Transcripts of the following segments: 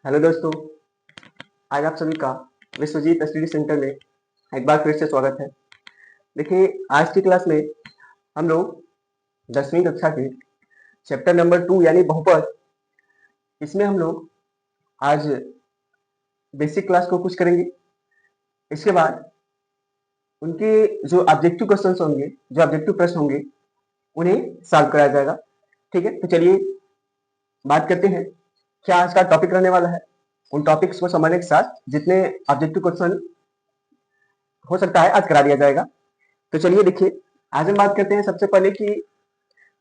Hello दोस्तों, आज आप सभी का विश्वजीत स्टडी सेंटर में एक बार फिर से स्वागत है। देखिए, आज की क्लास में हम लोग 10वीं कक्षा के चैप्टर नंबर 2 यानी बहुपद, इसमें हम लोग आज बेसिक क्लास को कुछ करेंगे। इसके बाद उनके जो ऑब्जेक्टिव क्वेश्चन होंगे, जो ऑब्जेक्टिव प्रश्न होंगे, उन्हें सॉल्व कराया जाएगा। ठीक है, तो चलिए बात करते हैं क्या आज का टॉपिक रहने वाला है। उन टॉपिक्स को समझने के साथ जितने ऑब्जेक्टिव क्वेश्चन हो सकता है आज करा दिया जाएगा। तो चलिए देखिए, आज हम बात करते हैं सबसे पहले कि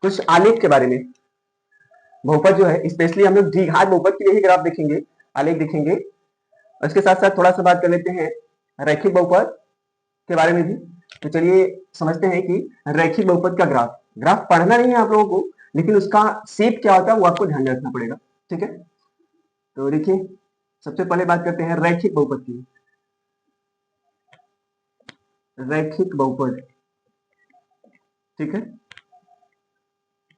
कुछ आलेख के बारे में। बहुपद जो है, स्पेशली हम लोग द्विघात बहुपद के लिए ही ग्राफ देखेंगे, आलेख देखेंगे। उसके साथ साथ थोड़ा सा बात कर लेते हैं रैखिक बहुपद के बारे में भी। तो चलिए समझते हैं कि रैखिक बहुपद का ग्राफ ग्राफ पढ़ना नहीं है आप लोगों को, लेकिन उसका शेप क्या होता है वो आपको ध्यान में रखना पड़ेगा। ठीक है, तो देखिए सबसे पहले बात करते हैं रैखिक बहुपद की। रैखिक बहुपद, ठीक है,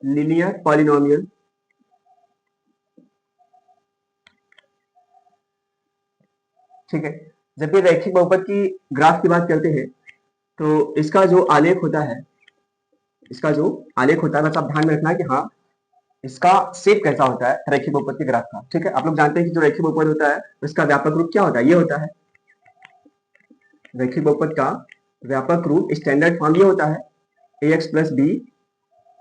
लीनियर पॉलिनोमियल। ठीक है, जब भी रैखिक बहुपद की ग्राफ की बात करते हैं तो इसका जो आलेख होता है, बस आप ध्यान में रखना है कि हाँ, इसका शेप कैसा होता है रैखिक बहुपद के ग्राफ का। ठीक है, आप लोग जानते हैं कि जो रैखिक बहुपद होता है उसका व्यापक रूप क्या होता है, ये होता है रैखिक बहुपद का व्यापक रूप, स्टैंडर्ड फॉर्म ये होता है ax प्लस बी।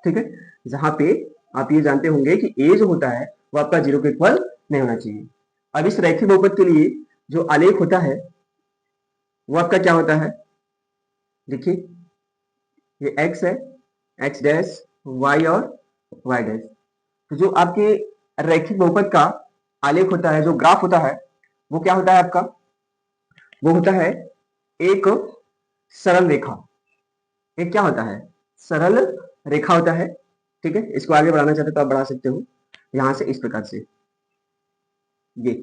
ठीक है, जहां पे आप ये जानते होंगे कि a जो होता है वो आपका 0 के इक्वल नहीं होना चाहिए। अब इस रैखिक बहुपद के लिए जो आलेख होता है वो आपका क्या होता है, देखिए ये x है, x डैश, y और y डैश। तो जो आपके रैखिक बहुपद का आलेख होता है, जो ग्राफ होता है, वो क्या होता है आपका, वो होता है एक सरल रेखा। एक क्या होता है, सरल रेखा होता है। ठीक है, इसको आगे बढ़ाना चाहते तो आप बढ़ा सकते हो यहां से इस प्रकार से। ये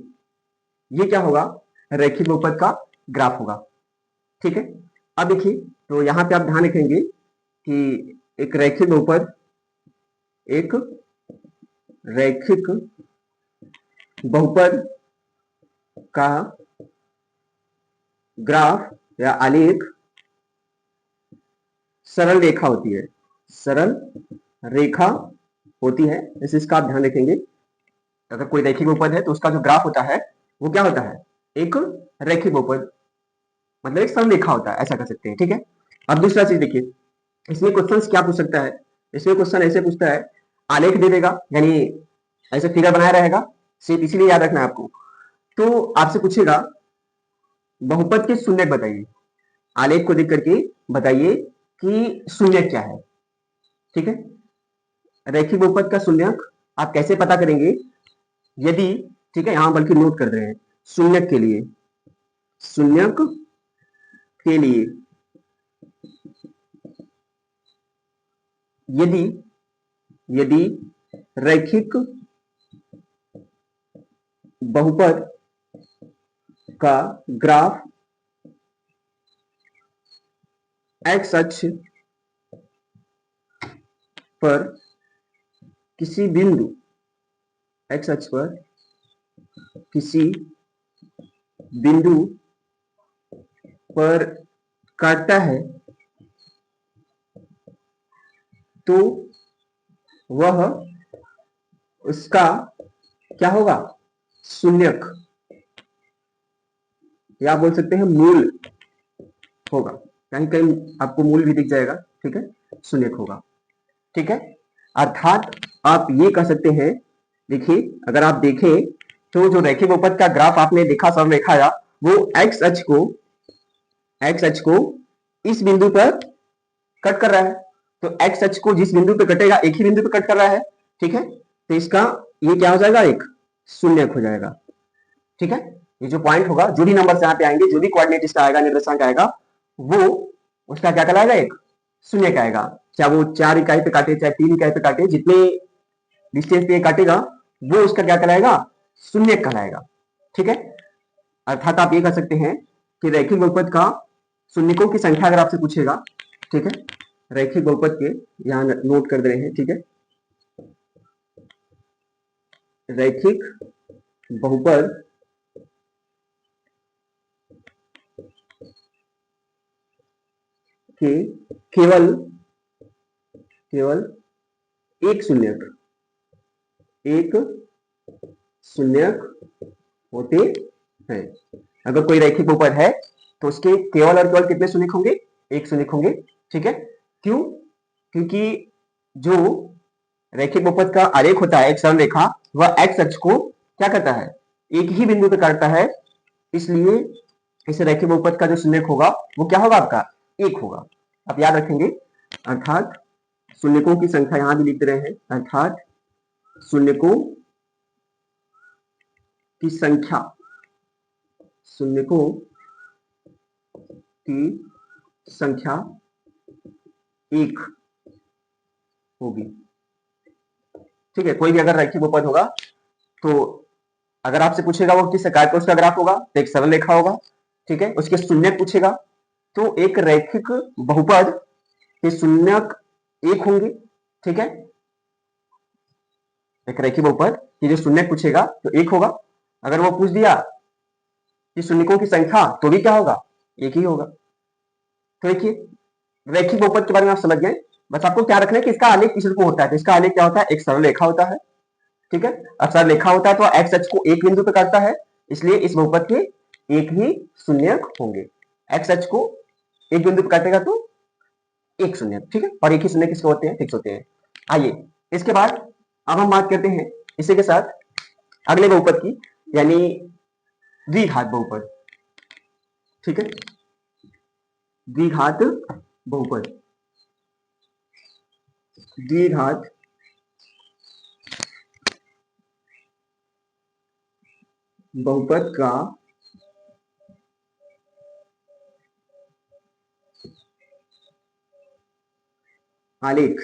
क्या होगा, रैखिक बहुपद का ग्राफ होगा। ठीक है, अब देखिए, तो यहां पे आप ध्यान रखेंगे कि एक रैखिक बहुपद, एक रैखिक बहुपद का ग्राफ या आलेख सरल रेखा होती है, सरल रेखा होती है। इसका आप ध्यान रखेंगे, अगर कोई रैखिक बहुपद है तो उसका जो ग्राफ होता है वो क्या होता है, एक रैखिक बहुपद, मतलब एक सरल रेखा होता है, ऐसा कह सकते हैं। ठीक है, अब दूसरा चीज देखिए, इसमें क्वेश्चन क्या पूछ सकता है, इसमें क्वेश्चन ऐसे पूछता है, आलेख दे देगा, यानी ऐसे फिगर बनाया रहेगा, सिर्फ इसीलिए याद रखना है आपको। तो आपसे पूछेगा बहुपद के शून्यक बताइए, आलेख को देख करके बताइए कि शून्यक क्या है। ठीक है, रैखिक बहुपद का शून्यक आप कैसे पता करेंगे, यदि, ठीक है, यहां बल्कि नोट कर रहे हैं, शून्यक के लिए, शून्यक के लिए यदि यदि रैखिक बहुपद का ग्राफ एक्स अक्ष पर किसी बिंदु, एक्स अक्ष पर किसी बिंदु पर काटता है तो वह उसका क्या होगा, शून्यक, या आप बोल सकते हैं मूल होगा। कहीं कहीं आपको मूल भी दिख जाएगा। ठीक है, शून्यक होगा। ठीक है, अर्थात आप ये कह सकते हैं, देखिए अगर आप देखें तो जो रैखिक बहुपद का ग्राफ आपने देखा, सरल रेखा आया, वो एक्स अक्ष को इस बिंदु पर कट कर रहा है। तो एक्स अक्ष को जिस बिंदु पे कटेगा, एक ही बिंदु पे कट कर रहा है। ठीक है, तो इसका ये क्या हो जाएगा, एक शून्यक हो जाएगा। ठीक है, ये जो पॉइंट होगा, जो भी नंबर यहाँ पे आएंगे, जो भी कोऑर्डिनेट इसका आएगा, निर्देशांक आएगा, वो उसका क्या कहलाएगा, एक शून्यक आएगा। चाहे वो 4 इकाई पे काटे, चाहे 3 इकाई पे काटे, जितने डिस्टेंस पे काटेगा वो उसका क्या कहलाएगा, शून्यक कहलाएगा। ठीक है, अर्थात आप ये कह सकते हैं कि रैखिक बहुपद का शून्यकों की संख्या अगर आपसे पूछेगा, ठीक है, रैखिक बहुपद के यहाँ नोट कर दे रहे हैं। ठीक है, रैखिक बहुपद के केवल एक शून्यक होते हैं। अगर कोई रैखिक बहुपद है तो उसके केवल और केवल कितने शून्यक होंगे? एक शून्यक होंगे। ठीक है, क्यों? क्योंकि जो रैखिक बहुपद का आलेख होता है, एक सरल रेखा, वह एक्स अक्ष को क्या करता है? एक ही बिंदु पे काटता है। इसलिए इस रैखिक बहुपद का जो शून्यक होगा वो क्या होगा? आपका एक होगा। आप याद रखेंगे, अर्थात शून्यकों की संख्या यहां भी लिख रहे हैं, अर्थात शून्यकों की संख्या एक होगी। ठीक है, कोई भी अगर रैखिक बहुपद होगा तो अगर आपसे पूछेगा वो किस आकार का उसका ग्राफ होगा, तो एक सरल रेखा होगा। ठीक है, उसके शून्यक पूछेगा तो एक रैखिक बहुपद के शून्यक एक होंगे। ठीक है, एक रैखिक बहुपद की जो शून्यक पूछेगा तो एक होगा। अगर वो पूछ दिया कि शून्यकों की संख्या, तो भी क्या होगा? एक ही होगा। तो देखिए, रैखिक बहुपद के बारे में आप समझ गए। बस आपको क्या रखना है कि इसका आलेख किस रूप में होता है। तो इसका आलेख क्या होता है? एक सरल रेखा होता है। ठीक है, अब सरल रेखा होता है तो एक्स अक्ष को एक बिंदु पे काटता है, इसलिए इस बहुपद के एक ही शून्यक होंगे। एक्स अक्ष को एक बिंदु पे काटेगा तो एक शून्यक। ठीक है, और एक ही शून्य किसके होते हैं? फिक्स होते हैं। आइए इसके बाद अब हम बात करते हैं इसी के साथ अगले बहुपद की, यानी द्विघात बहुपद। ठीक है, द्विघात बहुपद, द्विघात बहुपद का आलेख।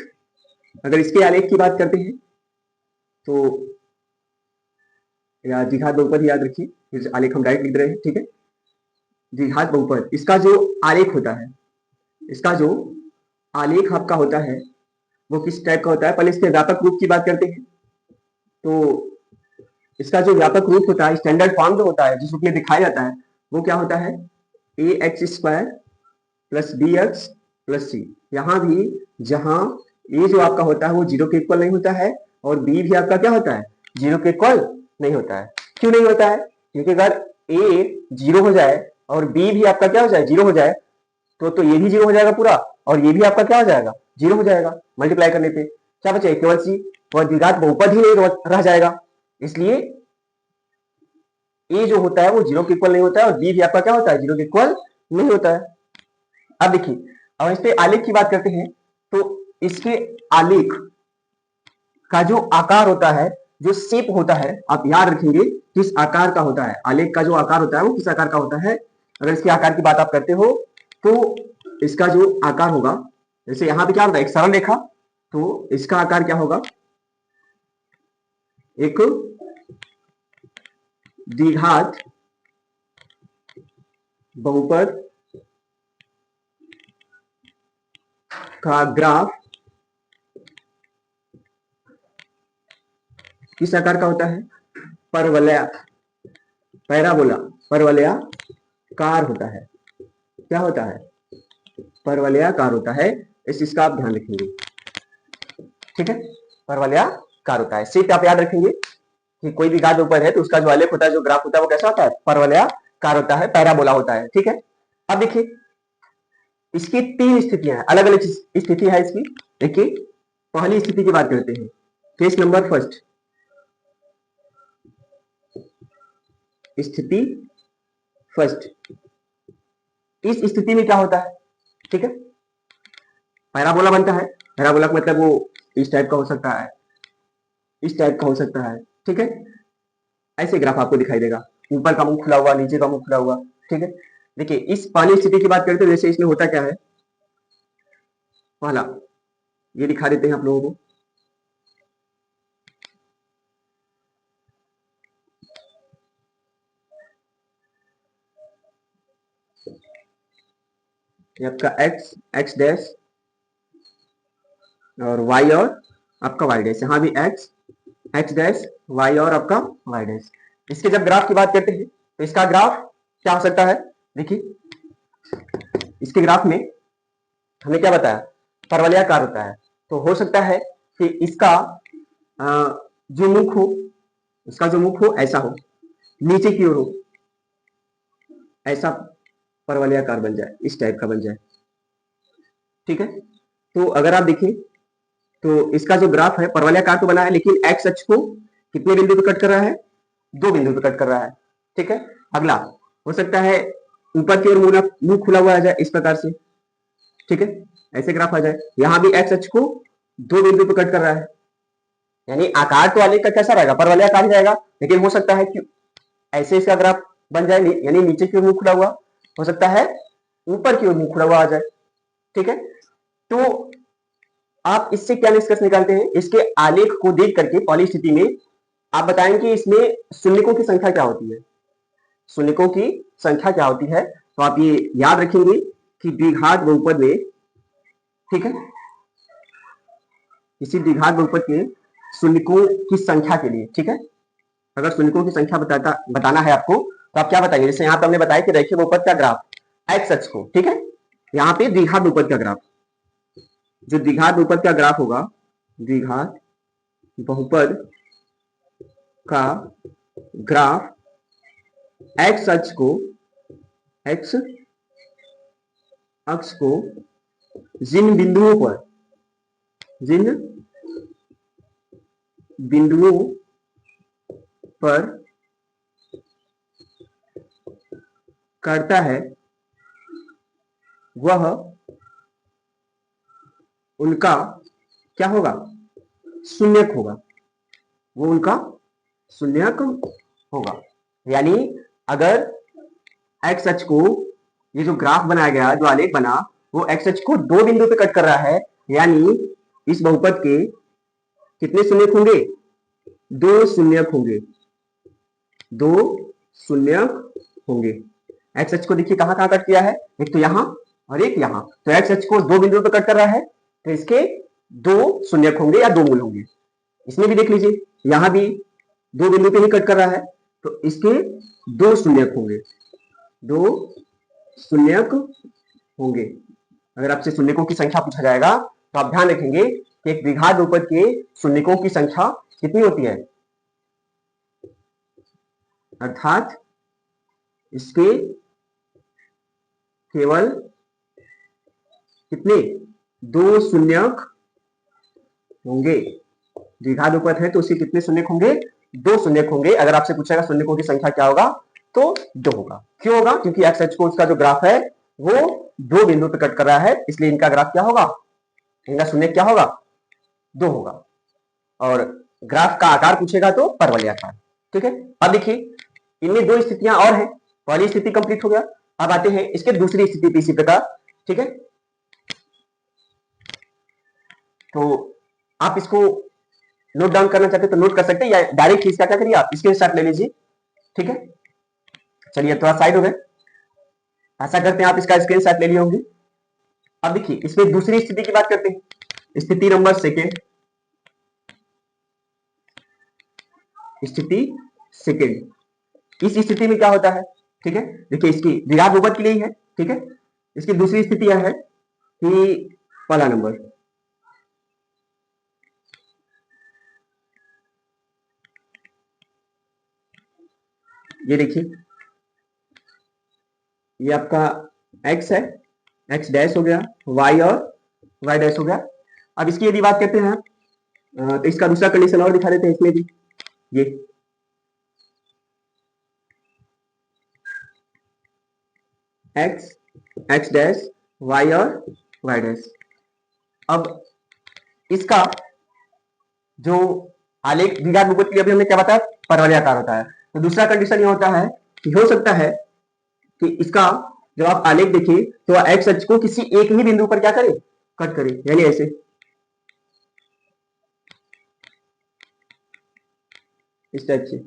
अगर इसके आलेख की बात करते हैं तो या द्विघात बहुपद ही याद रखिए, फिर आलेख हम डायरेक्ट लिख रहे हैं। ठीक है, द्विघात बहुपद, इसका जो आलेख होता है, इसका जो आलेख आपका होता है वो किस टाइप का होता है? पहले इसके व्यापक रूप की बात करते हैं। तो इसका जो व्यापक रूप होता है, स्टैंडर्ड फॉर्म जो होता है, जिस रूप में दिखाया जाता है, वो क्या होता है? A X square plus B X plus C. यहाँ भी जहां ए जो आपका होता है वो जीरो के इक्वल नहीं होता है, और बी भी आपका क्या होता है? जीरो के इक्वल नहीं होता है। क्यों नहीं होता है? क्योंकि अगर ए जीरो हो जाए और बी भी आपका क्या हो जाए? जीरो हो जाए, तो ये भी जीरो हो जाएगा पूरा, और ये भी आपका क्या हो जाएगा? जीरो हो जाएगा। मल्टीप्लाई करने पे क्या बचेगा? केवल सी। और द्विघात बहुपद ही नहीं रह जाएगा। इसलिए ए जो होता है वो जीरो के इक्वल नहीं होता है, और बी भी आपका क्या होता है? जीरो के इक्वल नहीं होता है। अब देखिए, अब इस पे आलेख की बात करते हैं। तो इसके आलेख का जो आकार होता है, जो शेप होता है, आप याद रखेंगे किस आकार का होता है। आलेख का जो आकार होता है वो किस आकार का होता है? अगर इसके आकार की बात आप करते हो तो इसका जो आकार होगा, जैसे यहां पे क्या होता है? एक सरल रेखा, तो इसका आकार क्या होगा? एक द्विघात बहुपद का ग्राफ किस आकार का होता है? परवलया, पैराबोला, परवलयाकार होता है। क्या होता है? परवलयाकार होता है। इसका आप ध्यान रखेंगे। ठीक है, परवलयाकार होता है। सीट आप याद रखेंगे कि कोई भी घात ऊपर है तो उसका जो आलेख होता है, जो ग्राफ होता है, वो कैसा होता है? परवलयाकार होता है, पैराबोला होता है। ठीक है, अब देखिए इसकी तीन स्थितियां हैं, अलग अलग स्थिति है इसकी। देखिए, पहली स्थिति की बात करते हैं, केस नंबर फर्स्ट। स्थिति फर्स्ट, इस स्थिति में क्या होता है? ठीक है, पैराबोला बनता है। पैराबोला का मतलब वो इस टाइप का हो सकता है, इस टाइप का हो सकता है। ठीक है, ऐसे ग्राफ आपको दिखाई देगा, ऊपर का मुंह खुला हुआ, नीचे का मुंह खुला हुआ। ठीक है, देखिए इस पहली स्थिति की बात करते हैं। जैसे इसमें होता क्या है, पहला ये दिखा देते हैं आप लोगों को। ये आपका एक्स डैश और वाई, और आपका वाई डैश। यहाँ भी एक्स डैश, वाई और आपका वाई डैश। इसके जब ग्राफ की बात करते हैं तो इसका ग्राफ क्या हो सकता है? देखिए इसके ग्राफ में हमने क्या बताया, परवलयाकार होता है। तो हो सकता है कि इसका जो मुख हो, इसका जो मुख हो ऐसा हो, नीचे की ओर हो, ऐसा परवलयाकार बन जाए, इस टाइप का बन जाए। ठीक है, तो अगर आप देखें तो इसका जो ग्राफ है परवलयाकार तो बना है, लेकिन एक्स अक्ष को कितने बिंदु पे कट कर रहा है? 2 बिंदु पे कट कर रहा है। ठीक है, अगला हो सकता है ऊपर की ओर मुंह खुला हुआ आ जाए इस प्रकार से। ठीक है, ऐसे ग्राफ आ जाए। यहां भी एक्स अक्ष को 2 बिंदु पे कट कर रहा है, यानी आकार तो आलेख का कैसा रहेगा? परवलयाकार ही रहेगा, लेकिन हो सकता है कि ऐसे इसका ग्राफ बन जाए, यानी नीचे की ओर मुंह खुला हुआ, हो सकता है ऊपर की ओर मुंह खुला हुआ आ जाए। ठीक है, तो आप इससे क्या निष्कर्ष निकालते हैं? इसके आलेख को देख करके पहली स्थिति में आप बताएंगे इसमें शून्यकों की संख्या क्या होती है। शून्यकों की संख्या क्या होती है, तो आप ये याद रखेंगे कि द्विघात बहुपद में, ठीक है, किसी द्विघात बहुपद के शून्यकों की संख्या के लिए, ठीक है, अगर शून्यकों की संख्या बताना है आपको तो आप क्या बताएंगे? जैसे यहाँ पे हमने बताया कि रेखीय बहुपद का ग्राफ एक्स अक्ष को, ठीक है, यहाँ पे द्विघात बहुपद का ग्राफ, जो द्विघात बहुपद का ग्राफ होगा, द्विघात बहुपद का ग्राफ एक्स अक्ष को, एक्स अक्ष को जिन बिंदुओं पर करता है वह उनका क्या होगा? शून्यक होगा, वो उनका शून्यक होगा। यानी अगर एक्स अक्ष को, ये जो ग्राफ बनाया गया, जो आलेख बना, वो एक्स अक्ष को 2 बिंदु पे कट कर रहा है, यानी इस बहुपद के कितने शून्यक होंगे? 2 शून्यक होंगे, 2 शून्यक होंगे। एक्स अक्ष को देखिए कहां कहां कट किया है, एक तो यहां और एक यहां, तो एक्स अक्ष को 2 बिंदुओं पे कट कर रहा है, तो इसके 2 शून्यक होंगे या 2 मूल होंगे। इसमें भी देख लीजिए, यहां भी 2 बिंदु पे ही कट कर रहा है, तो इसके 2 शून्यक होंगे, 2 शून्यक होंगे। अगर आपसे शून्यकों की संख्या पूछा जाएगा तो आप ध्यान रखेंगे कि एक द्विघात बहुपद के शून्यकों की संख्या कितनी होती है, अर्थात इसके केवल कितने? 2 शून्यक होंगे। द्विघात बहुपद है तो उसके कितने शून्यक होंगे? 2 शून्यक होंगे। अगर आपसे पूछेगा शून्यकों की संख्या क्या होगा, तो 2 होगा। क्यों होगा? क्योंकि एक्स अक्ष को उसका जो ग्राफ है वो 2 बिंदु पे कट कर रहा है, इसलिए इनका ग्राफ क्या होगा? इनका शून्यक क्या होगा? 2 होगा। और ग्राफ का आकार पूछेगा तो परवलयाकार। ठीक है, अब देखिए इनमें 2 स्थितियां और हैं। पहली स्थिति कंप्लीट हो गया, अब आते हैं इसके दूसरी स्थिति पे इसी प्रकार। ठीक है, तो आप इसको नोट डाउन करना चाहते तो नोट कर सकते हैं, या डायरेक्ट इसका क्या करिए, आप स्क्रीनशॉट ले लीजिए। ठीक है, चलिए थोड़ा साइड हो गए, ऐसा करते हैं आप इसका स्क्रीनशॉट ले लिए होंगे। अब देखिए इसमें दूसरी स्थिति की बात करते हैं, स्थिति नंबर सेकेंड, स्थिति सेकेंड। इस स्थिति में क्या होता है? ठीक है, देखिए इसकी द्विघात बहुपद के लिए ही है। ठीक है, इसकी दूसरी स्थिति यह है कि पहला नंबर, ये देखिए ये आपका x है, x डैश हो गया, y और y डैश हो गया। अब इसकी यदि बात करते हैं तो इसका दूसरा कंडीशन और दिखा देते हैं इसमें भी, ये x, x डैश, y और y डैश। अब इसका जो आलेख द्विघात बहुपद के लिए अभी हमने क्या बताया, परवलयाकार होता है। तो दूसरा कंडीशन ये होता है कि हो सकता है कि इसका जब आप आलेख देखिए तो एक्स अक्ष को किसी एक ही बिंदु पर क्या करे, कट करे, यानी ऐसे, इस टाइप से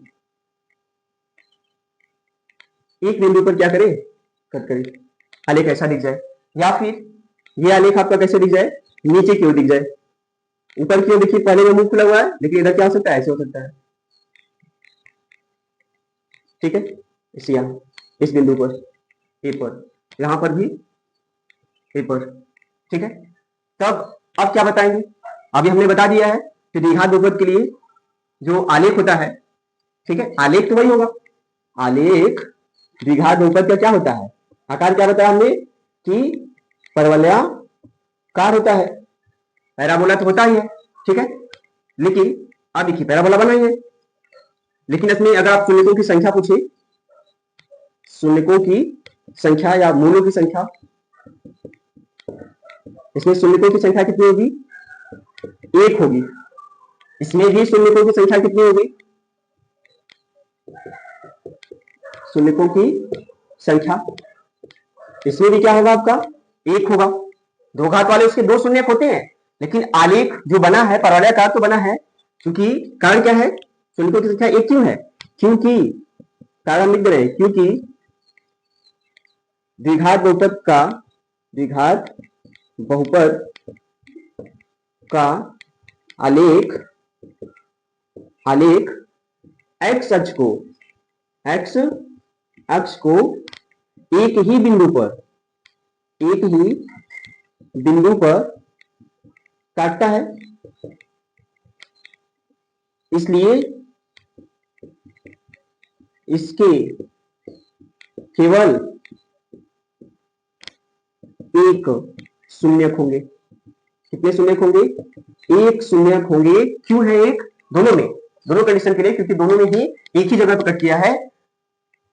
एक बिंदु पर क्या करे, कट करे, आलेख ऐसा दिख जाए। या फिर ये आलेख आपका कैसे दिख जाए, नीचे की ओर दिख जाए। ऊपर की ओर देखिए पहले में मुंह खुला हुआ है, लेकिन इधर क्या हो सकता है, ऐसे हो सकता है। ठीक है, इस यहाँ इस बिंदु पर ए पर, यहां पर भी ए पर, ठीक है। तब अब क्या बताएंगे, अभी हमने बता दिया है कि द्विघात बहुपद के लिए जो आलेख होता है, ठीक है, आलेख तो वही होगा, आलेख द्विघात बहुपद का क्या होता है, आकार क्या बताया हमने कि परवलयाकार होता है, पैराबोला तो होता ही है, ठीक है। लेकिन अब देखिए पैराबोला बनाएंगे, लेकिन इसमें अगर आप शून्यकों की संख्या पूछे, शून्यकों की संख्या या मूलों की संख्या, इसमें शून्यकों की संख्या कितनी होगी, एक होगी। इसमें भी शून्यकों की संख्या कितनी होगी, शून्यकों की संख्या, इसमें भी क्या होगा आपका, एक होगा। दो घात वाले उसके दो शून्यक होते हैं, लेकिन आलेख जो बना है परवलयाकार तो बना है, क्योंकि कारण क्या है, शून्यकों की संख्या एक क्यों है, क्योंकि कारण लिख रहे हैं, क्योंकि द्विघात बहुपद का, द्विघात बहुपद का आलेख, आलेख एक्स अक्ष को, एक्स अक्ष को एक ही बिंदु पर, एक ही बिंदु पर काटता है, इसलिए इसके केवल एक शून्यक होंगे। कितने शून्यक होंगे, एक शून्यक होंगे। क्यों है एक, दोनों में, दोनों कंडीशन के लिए, क्योंकि दोनों में ही एक ही जगह पर कट किया है,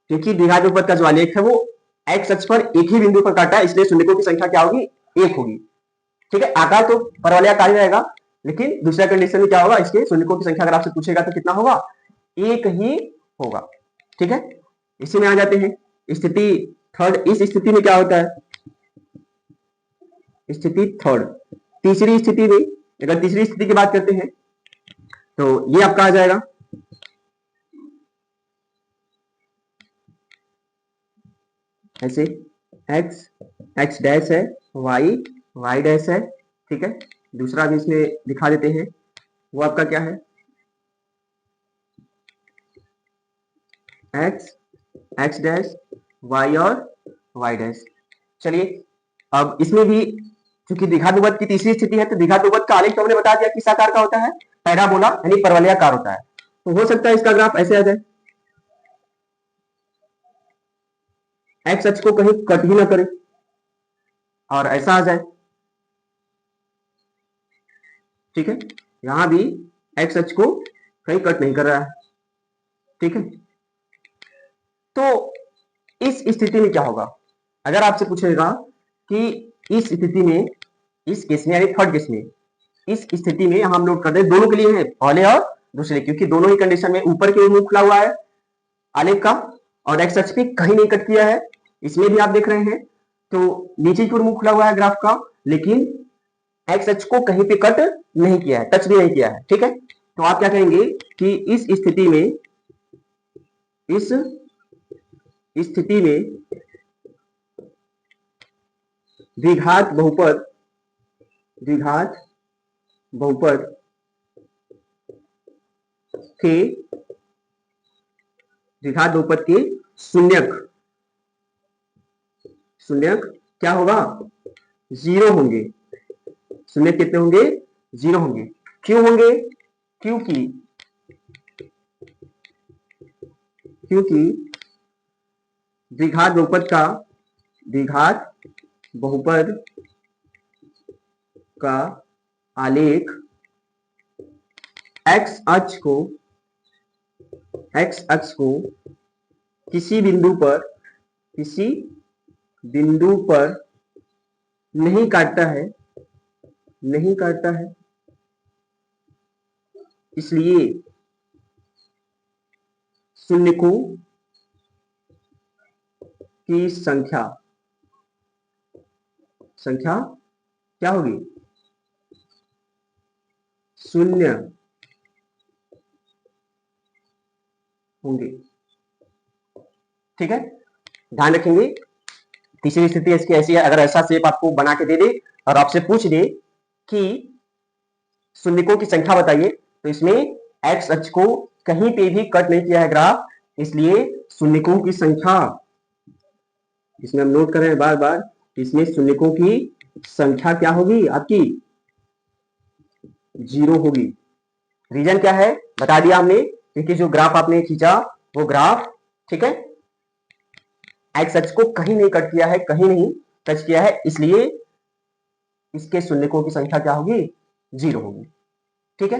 क्योंकि द्विघात बहुपद का जो आलेख है वो एक्स अक्ष पर एक ही बिंदु पर काटा है, इसलिए शून्यकों की संख्या क्या होगी, एक होगी, ठीक है। आकार तो परवलयाकार ही रहेगा, लेकिन दूसरा कंडीशन में क्या होगा, इसके शून्यकों की संख्या अगर आपसे पूछेगा तो कितना होगा, एक ही होगा, ठीक है। इसी में आ जाते हैं स्थिति थर्ड। इस स्थिति में क्या होता है, स्थिति थर्ड, तीसरी स्थिति में, अगर तीसरी स्थिति की बात करते हैं तो ये आपका आ जाएगा ऐसे, x x डैश है, y y डैश है, ठीक है। दूसरा भी इसमें दिखा देते हैं, वो आपका क्या है, x x डैश, y और y डैश। चलिए अब इसमें भी क्योंकि द्विघात बहुपद की तीसरी स्थिति है, तो द्विघात बहुपद का आलेख तो हमने बता दिया किस आकार का होता है, पैराबोला यानी परवलयाकार होता है। तो हो सकता है इसका ग्राफ ऐसे आ जाए, एक्स अक्ष को कहीं कट ही ना करे और ऐसा आ जाए, ठीक है। यहां भी एक्स अक्ष को कहीं कट नहीं कर रहा है, ठीक है। तो इस स्थिति में क्या होगा, अगर आपसे पूछेगा कि इस स्थिति में, इस केस में यानी थर्ड केस में, इस स्थिति में हम नोट कर दें दोनों के लिए है, पहले और दूसरे, क्योंकि दोनों ही कंडीशन में ऊपर की ओर मुंह खुला हुआ है आलेख का और एक्स अक्ष पे कहीं नहीं कट किया है, इसमें भी आप देख रहे हैं तो नीचे की ओर मुंह खुला हुआ है ग्राफ का, लेकिन एक्स अक्ष को कहीं पे कट नहीं किया है, टच भी नहीं किया है, ठीक है। तो आप क्या कहेंगे कि इस स्थिति में, इस स्थिति में द्विघात बहुपद, द्विघात बहुपद के, द्विघात बहुपद के शून्यक, शून्यक क्या होगा, जीरो होंगे। शून्यक कितने होंगे, जीरो होंगे। क्यों होंगे, क्योंकि द्विघात बहुपद का, द्विघात बहुपद का आलेख एक्स अक्ष को, एक्स अक्ष को किसी बिंदु पर, किसी बिंदु पर नहीं काटता है, नहीं काटता है, इसलिए शून्यकों की संख्या, संख्या क्या होगी, शून्य होंगे, ठीक है। ध्यान रखेंगे तीसरी स्थिति इसकी ऐसी है, अगर ऐसा शेप आपको बना के दे दे और आपसे पूछ दे कि शून्यकों की संख्या बताइए, तो इसमें एक्स अक्ष को कहीं पे भी कट नहीं किया है ग्राफ, इसलिए शून्यकों की संख्या, इसमें हम नोट कर रहे हैं बार बार, इसमें शून्यकों की संख्या क्या होगी आपकी, 0 होगी। रीजन क्या है बता दिया हमने, क्योंकि जो ग्राफ आपने खींचा वो ग्राफ, ठीक है, एक्स अक्ष को कहीं नहीं कट किया है, कहीं नहीं टच किया है, इसलिए इसके शून्यकों की संख्या क्या होगी, 0 होगी। ठीक है,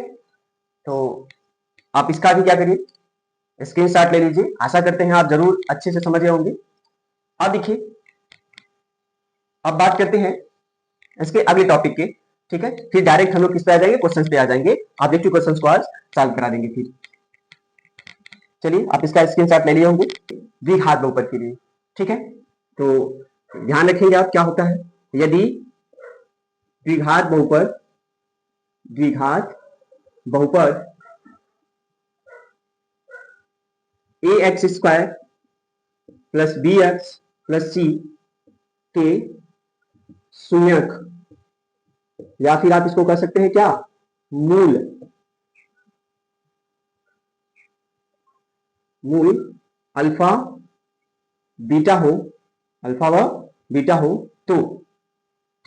तो आप इसका भी क्या करिए, स्क्रीनशॉट ले लीजिए। आशा करते हैं आप जरूर अच्छे से समझ गए होंगे। अब देखिए, अब बात करते हैं इसके अगले टॉपिक के, ठीक है, फिर डायरेक्ट हम लोग किस पे आ जाएंगे, क्वेश्चंस पे आ जाएंगे। ऑब्जेक्टिव क्वेश्चंस को आज सॉल्व करा देंगे। फिर चलिए, आप इसका स्क्रीनशॉट ले लिए होंगे द्विघात बहुपद के लिए, ठीक है। तो ध्यान रखेंगे आप क्या होता है, यदि द्विघात बहुपद A X square plus B X plus C के शून्यक, या फिर आप इसको कह सकते हैं क्या, मूल अल्फा बीटा हो, अल्फा व बीटा हो तो,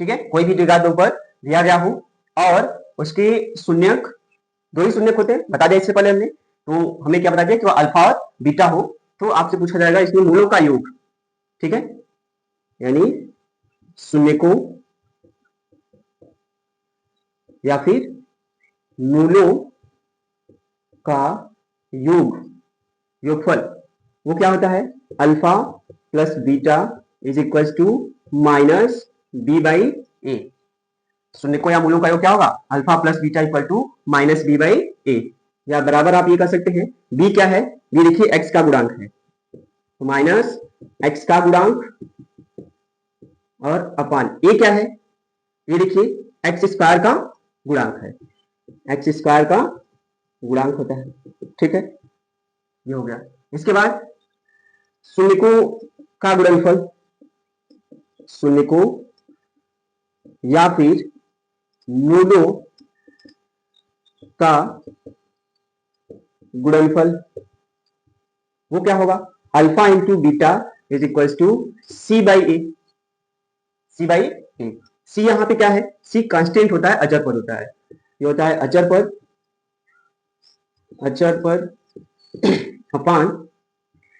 ठीक है, कोई भी द्विघात बहुपद दिया गया हो और उसके शून्यक, दो ही शून्यक होते हैं, बता दिया इससे पहले हमने। तो हमें क्या बता दिया कि वो अल्फा और बीटा हो, तो आपसे पूछा जाएगा इसमें मूलों का योग, ठीक है, यानी शून्यकों या फिर मूलों का योगफल, वो क्या होता है, alpha plus beta is equal to minus B by A. शून्यकों या मूलों का योग क्या होगा, alpha plus beta equal to minus B by A, या बराबर आप ये कह सकते हैं, बी क्या है, बी देखिए एक्स का गुणांक है, तो माइनस एक्स का गुणांक और अपान ए क्या है, ये देखिए एक्स स्क्वायर का गुणांक है, एक्स स्क्वायर का गुणांक होता है, ठीक है, ये हो गया। इसके बाद शून्यकों का गुणनफल, शून्यकों या फिर मूलों का गुणनफल, वो क्या होगा, alpha into beta is equal to C by A, C by A. C यहां पे क्या है, सी कांस्टेंट होता है, अचर पद होता है, ये होता है अचर पद अपान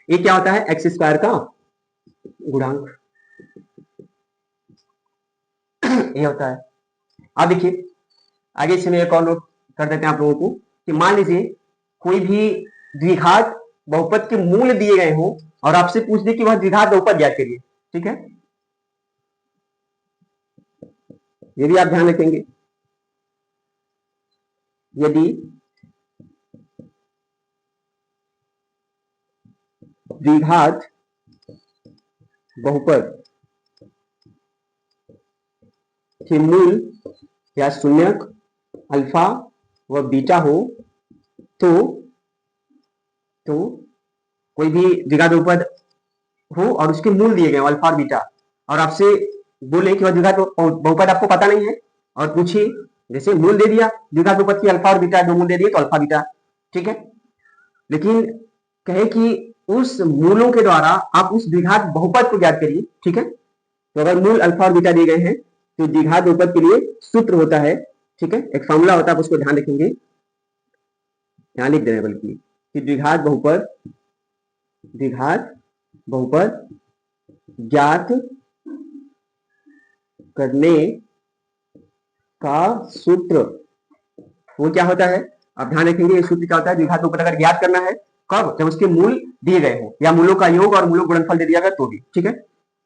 ये क्या होता है, एक्स स्क्वायर का गुणांक, ये होता है। अब देखिए आगे से मैं एक और नोट कर देते हैं आप लोगों को, कि मान लीजिए कोई भी द्विघात बहुपद के मूल दिए गए हो और आपसे पूछ दे कि वह द्विघात बहुपद ज्ञात करिए, ठीक है, ये भी आप ध्यान रखेंगे, यदि द्विघात बहुपद के मूल या शून्यक अल्फा व बीटा हो तो कोई भी द्विघात बहुपद हो और उसके मूल दिए गए अल्फा और बीटा, और आपसे बोले कि वह द्विघात बहुपद आपको पता नहीं है, और पूछिए, जैसे मूल दे दिया द्विघात बहुपद की अल्फा और बीटा, दो मूल दे दिए तो अल्फा बीटा, ठीक है, लेकिन कहे कि उस मूलों के द्वारा आप उस द्विघात बहुपद को ज्ञात करिए, ठीक है। तो अगर मूल अल्फा और बीटा दिए गए हैं तो द्विघात बहुपद के लिए सूत्र होता है, ठीक है, एक फॉर्मूला होता है, आप उसको ध्यान रखेंगे, ध्यान लिख देना बल्कि, कि द्विघात बहुपद ज्ञात करने का सूत्र वो क्या होता है, आप ध्यान रखेंगे, ये सूत्र क्या होता है, द्विघात बहुपद अगर ज्ञात करना है कब, जब उसके मूल दिए गए हो या मूलों का योग और मूलों गुणनफल दे दिया गया तो भी, ठीक है।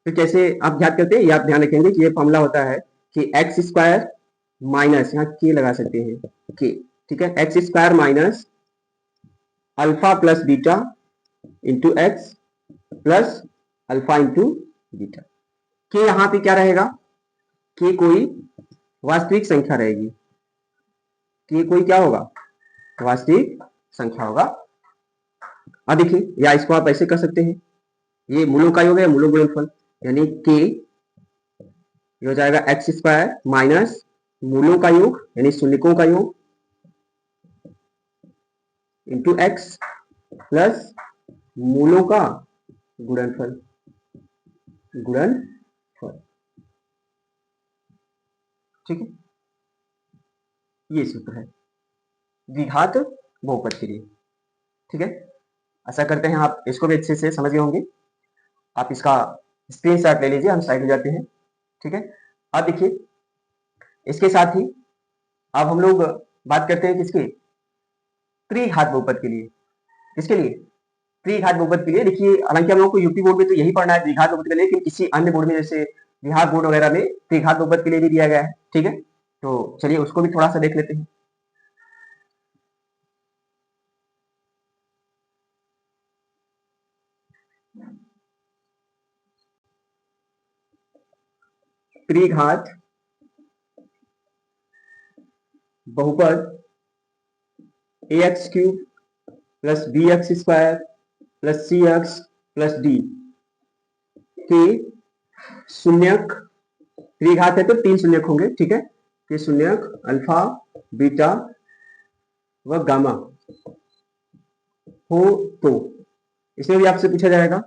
तो कैसे आप ज्ञात करते हैं, ये आप ध्यान रखेंगे कि ये फॉर्मूला होता है कि एक्स स्क्वायर माइनस, यहाँ के लगा सकते हैं के, ठीक है, x square minus alpha plus beta into x plus alpha into beta, के यहाँ पे क्या रहेगा, के कोई वास्तविक संख्या रहेगी, के कोई क्या होगा, वास्तविक संख्या होगा। अब देखिए, या इसको आप ऐसे कर सकते हैं, ये मूलों का योग है, मूलों गुणनफल, यानी के हो जाएगा एक्स स्क्वायर माइनस मूलों का योग यानी शून्यकों का योग इंटू एक्स प्लस मूलों का गुणनफल, गुणनफल, ठीक है, ये सूत्र है द्विघात बहुपद के लिए, ठीक है। आशा करते हैं आप इसको भी अच्छे से समझ गए होंगे। आप इसका स्क्रीनशॉट ले लीजिए, हम साइड हो जाते हैं, ठीक है। अब देखिए इसके साथ ही अब हम लोग बात करते हैं किसके, त्रिघात बहुपद के लिए। किसके लिए, त्रिघात बहुपद के लिए। देखिए हालांकि हम लोग को यूपी बोर्ड में तो यही पढ़ना है द्विघात बहुपद के लिए, लेकिन किसी अन्य बोर्ड में जैसे बिहार बोर्ड वगैरह में त्रिघात बहुपद के लिए भी दिया गया है, ठीक है। तो चलिए उसको भी थोड़ा सा देख लेते हैं। त्रिघात बहुपद ax³ plus bx² plus cx plus d के शून्यक, त्रिघात है तो 3 शून्यक होंगे, ठीक है, के शून्यक अल्फा, बीटा व गामा हो तो इसमें भी आपसे पूछा जाएगा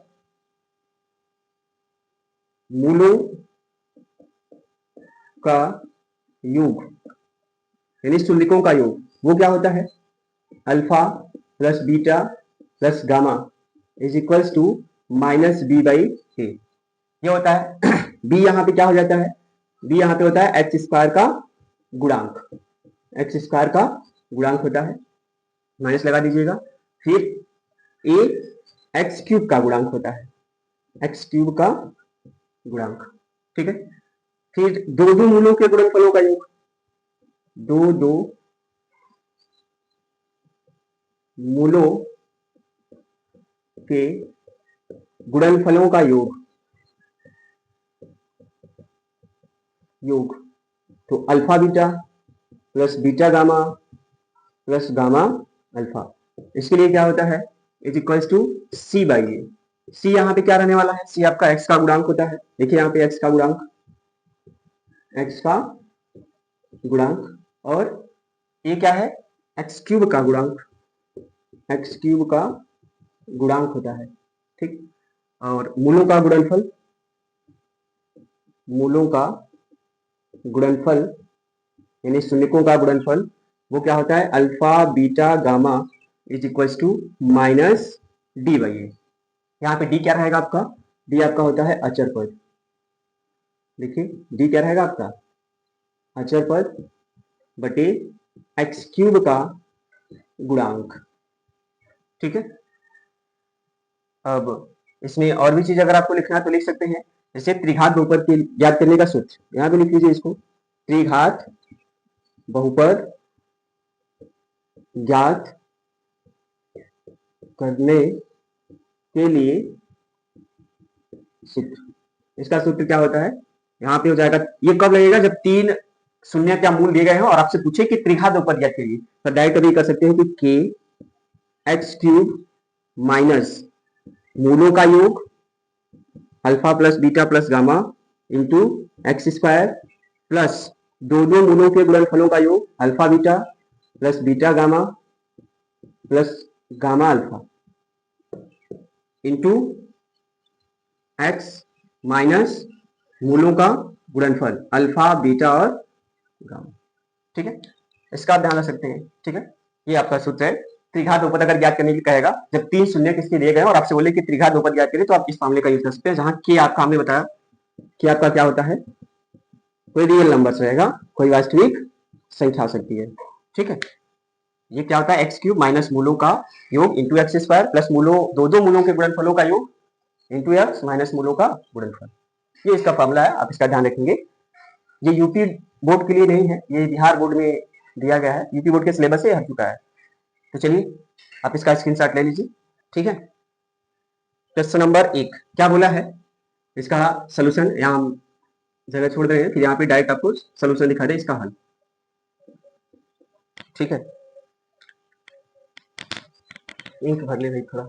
मूलों का योग, यानी शून्यकों का योग, वो क्या होता है, alpha plus beta plus gamma is equals to minus B by A, ये होता है। बी यहाँ पे क्या हो जाता है, बी यहाँ पे होता है एक्स स्क्वायर का गुणांक, एक्स स्क्वायर का गुणांक होता है, माइनस लगा दीजिएगा। फिर ए x³ का गुणांक होता है, x³ का गुणांक, ठीक है। फिर दो दो मूलों के गुणनफलों का योग, दो दो मूलों के गुणनफलों का योग, योग तो alpha beta plus beta gamma plus gamma alpha, इसके लिए क्या होता है, is equals to C by A. C यहाँ पे क्या रहने वाला है, सी आपका एक्स का गुणांक होता है, देखिए यहाँ पे एक्स का गुणांक, एक्स का गुणांक, और ये क्या है, x³ का गुणांक, x³ का गुणांक होता है, ठीक। और मूलों का गुणनफल, मूलों का गुणनफल यानी शून्यकों का गुणनफल, वो क्या होता है, alpha beta gamma is equals to minus D by A. यहाँ पे डी क्या रहेगा आपका, डी आपका होता है अचर पद, देखिए डी क्या रहेगा आपका, अचर पद बटे x³ का गुणांक, ठीक है। अब इसमें और भी चीज अगर आपको लिखना है तो लिख सकते हैं, जैसे त्रिघात बहुपद के ज्ञात करने का सूत्र यहाँ पे लिख लीजिए इसको, त्रिघात बहुपद ज्ञात करने के लिए सूत्र, इसका सूत्र क्या होता है, यहाँ पे हो जाएगा, ये कब लगेगा जब 3 शून्य क्या मूल दिए गए हो और आपसे पूछे कि त्रिघात बहुपद ज्ञात कीजिए, तो डायरेक्ट अभी कर सकते हैं कि के x³ माइनस मूलों का योग alpha plus beta plus gamma into x² plus दो दो मूलों के गुणनफलों का योग alpha beta plus beta gamma plus gamma alpha into x minus मूलों का गुणनफल अल्फा बीटा और गामा, ठीक है। इसका आप ध्यान रख सकते हैं, ठीक है। ये आपका सूत्र है, त्रिघात बहुपद अगर ज्ञात करने के लिए कहेगा, जब 3 शून्य किसके दिए गए और आपसे बोले कि त्रिघात बहुपद ज्ञात करिए, तो आप इस मामले का यूज कर सकते हैं, जहां के आपका हमने बताया कि आपका क्या होता है, कोई रियल नंबर रहेगा, कोई वास्तविक संख्या हो सकती है, ठीक है। ये क्या होता है, x³ माइनस मूलों का योग इंटू x² प्लस मूलों दो दो मूलों के गुणनफलों का योग इंटू x माइनस मूलों का गुणनफल, ये इसका फॉर्मूला है, आप इसका ध्यान रखेंगे। ये यूपी बोर्ड के लिए नहीं है, ये बिहार बोर्ड में दिया गया है, यूपी बोर्ड के सिलेबस से हट चुका है। तो चलिए आप इसका स्क्रीनशॉट ले लीजिए, ठीक है। क्वेश्चन नंबर 1 क्या बोला है, इसका सोल्यूशन यहाँ हम जगह छोड़ रहे हैं, फिर यहाँ पे डायरेक्ट आपको सोल्यूशन दिखा दे इसका हल, ठीक है। इंक भर ले भाई थोड़ा,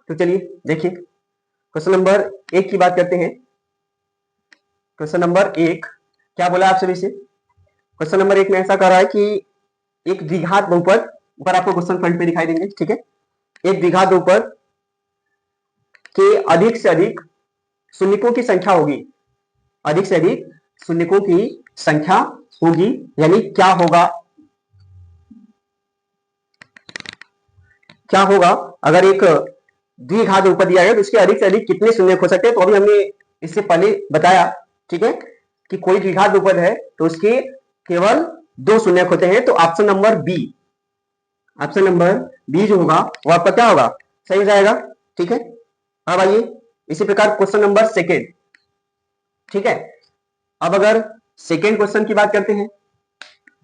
तो चलिए देखिए क्वेश्चन नंबर 1 की बात करते हैं। क्वेश्चन नंबर 1 क्या बोला आप सभी से? क्वेश्चन नंबर 1 में ऐसा कह रहा है कि एक द्विघात बहुपद, ऊपर आपको क्वेश्चन फ्रंट पे दिखाई देंगे, ठीक है। एक द्विघात बहुपद के अधिक से अधिक शून्यकों की संख्या होगी, अधिक से अधिक शून्यकों की संख्या होगी, यानी क्या होगा, क्या होगा अगर एक द्विघात बहुपद दिया गया तो उसके अधिक से अधिक कितने शून्यक हो सकते हैं। तो अभी हमने इससे पहले बताया, ठीक है, कि कोई द्विघात बहुपद है तो उसके केवल 2 शून्यक होते हैं। तो option number B, option number B जो होगा वो आपका क्या होगा, सही हो जाएगा, ठीक है। अब आइए इसी प्रकार क्वेश्चन नंबर 2, ठीक है। अब अगर सेकेंड क्वेश्चन की बात करते हैं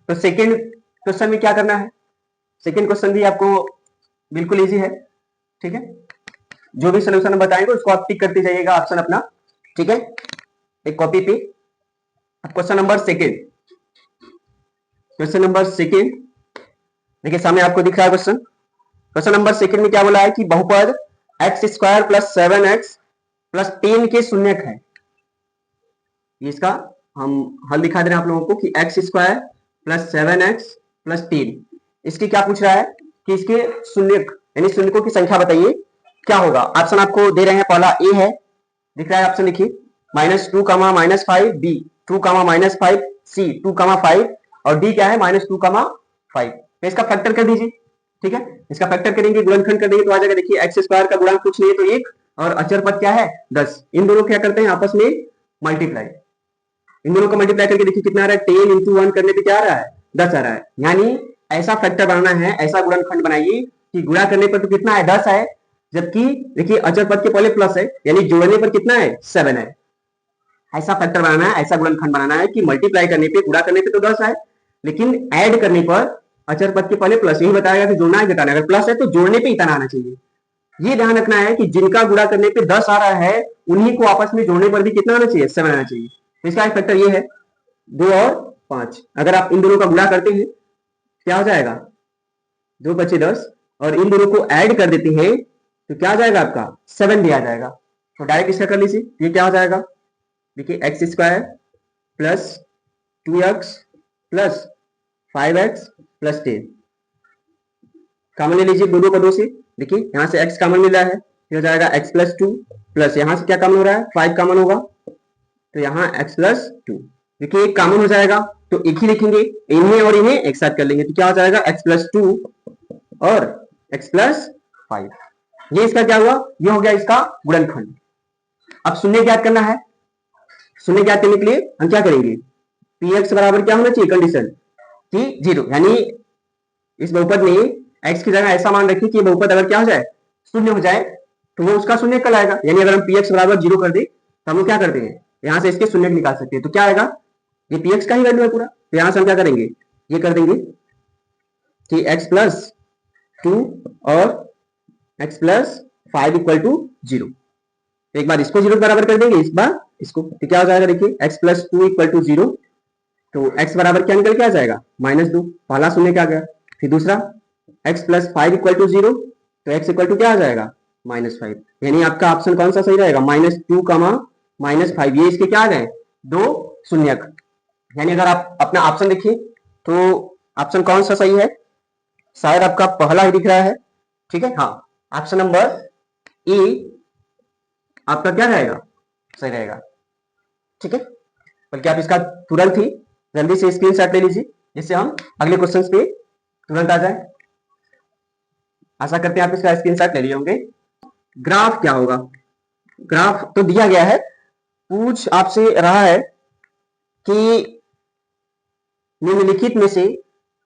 तो सेकेंड क्वेश्चन में क्या करना है, सेकेंड क्वेश्चन भी आपको बिल्कुल इजी है, ठीक है। जो भी सोल्यूशन बताएंगे उसको आप टिक करते जाइएगा ऑप्शन अपना, ठीक है, एक कॉपी पे। क्वेश्चन नंबर 2, क्वेश्चन नंबर 2 देखिए सामने आपको दिख रहा है क्वेश्चन। क्वेश्चन नंबर 2 में क्या बोला है कि बहुपद x² + 7x + 10 के शून्यक है। इसका हम हल दिखा दे रहे हैं आप लोगों को कि x² + 7x + 10, इसकी क्या पूछ रहा है कि इसके शून्यक यानी शून्यकों की संख्या बताइए क्या होगा। ऑप्शन आपको दे रहे हैं, पहला ए है, दिख रहा है ऑप्शन, लिखिए -2, -5, बी 2, -5, सी 2, 5 और डी क्या है -2, 5। तो इसका फैक्टर कर दीजिए, ठीक है। इसका फैक्टर करेंगे, गुणनखंड कर देंगे तो आ जाएगा, देखिए x² का गुणांक कुछ नहीं है तो 1 और अचर पद क्या है 10। इन दोनों क्या करते हैं आपस में मल्टीप्लाई, इन दोनों को मल्टीप्लाई करके देखिए कितना आ रहा है, 10 × 1 करने पे क्या आ रहा है 10 आ रहा है। यानी ऐसा फैक्टर बनाना है, ऐसा गुणनखंड बनाइए कि गुणा करने पर तो कितना है 10 है, जबकि देखिए अचर पद के पहले प्लस है, यानी जोड़ने पर कितना है 7 है। ऐसा फैक्टर बनाना है, ऐसा गुणनखंड बनाना है कि मल्टीप्लाई करने पे, गुणा करने पे तो 10 है, लेकिन ऐड करने पर अचर पद के पहले प्लस, यही बताएगा कि जोड़ना है घटाना, अगर प्लस है तो जोड़ने पे इतना आना चाहिए। ये ध्यान रखना है कि जिनका गुणा करने पे 10 आ रहा है उन्हीं को आपस में जोड़ने पर भी कितना आना चाहिए 7 आना चाहिए। तो इसका एक फैक्टर ये है 2 और 5। अगर आप इन दोनों का गुणा करते हैं क्या हो जाएगा 2 बचे 10 और इन दोनों को ऐड कर देते हैं तो क्या आ जाएगा आपका 7 भी आ जाएगा। तो डायरेक्ट इसका कर लीजिए, ये क्या हो जाएगा, देखिए x² + 2x + 5x + 10 कॉमन ले लीजिए दोनों पदों से, देखिए यहां से x कॉमन मिल रहा है, फिर हो जाएगा x + 2 प्लस यहां से क्या कॉमन हो रहा है 5 कॉमन होगा तो यहाँ x + 2, देखिए एक कॉमन हो जाएगा तो एक ही लिखेंगे, इन्हें और इन्हें एक साथ कर लेंगे तो क्या हो जाएगा x + 2 और x + 5। ये इसका क्या हुआ, ये हो गया इसका गुणनखंड। अब शून्य ज्ञात करना है, शून्य ज्ञात करने के लिए हम क्या करेंगे, px बराबर क्या होना चाहिए कंडीशन कि 0, यानी इस बहुपद में x की जगह ऐसा मान रखिए कि बहुपद अगर क्या हो जाए शून्य हो जाए तो वो उसका शून्य कल आएगा। यानी अगर हम px बराबर 0 कर दे तो हम लोग क्या करते हैं यहां से इसके शून्य निकाल सकते हैं। तो क्या आएगा, ये px का ही वैल्यू है पूरा, तो यहां से हम क्या करेंगे ये कर देंगे कि x + 2 और x + 5 = 0। एक बार इसको 0 बराबर कर देंगे, इस बार इसको, तो क्या हो जाएगा देखिए x + 2 = 0, तो x बराबर क्या निकल के आ जाएगा -2, पहला शून्य क्या आ गया। फिर दूसरा x + 5 = 0, तो x = क्या आ जाएगा -5। यानी आपका ऑप्शन कौन सा सही रहेगा -2, -5, ये इसके क्या आ गए 2 शून्यक। यानी अगर आप अपना ऑप्शन देखिए तो ऑप्शन कौन सा सही है, शायद आपका पहला ही दिख रहा है, ठीक है, हाँ ऑप्शन नंबर ए आपका क्या रहेगा सही रहेगा, ठीक है। बल्कि आप इसका तुरंत ही जल्दी से स्क्रीनशॉट ले लीजिए जिससे हम अगले क्वेश्चंस पे तुरंत आ जाए। आशा करते हैं आप इसका स्क्रीनशॉट ले लिए होंगे। ग्राफ क्या होगा, ग्राफ तो दिया गया है, पूछ आपसे रहा है कि निम्नलिखित में से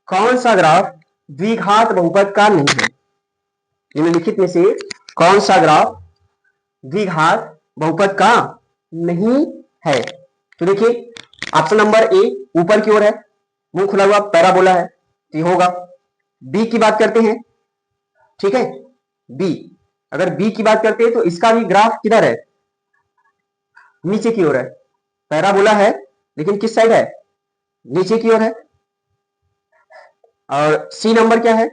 कौन सा ग्राफ द्विघात बहुपद का नहीं है, निम्नलिखित में से कौन सा ग्राफ द्विघात बहुपद का नहीं है। तो देखिए ऑप्शन नंबर ए ऊपर की ओर है, मुंह खुला हुआ पैराबोला है, तो ये होगा। बी की बात करते हैं, ठीक है, बी, अगर बी की बात करते हैं तो इसका भी ग्राफ किधर है नीचे की ओर है, पैराबोला है लेकिन किस साइड है नीचे की ओर है। और सी नंबर क्या है,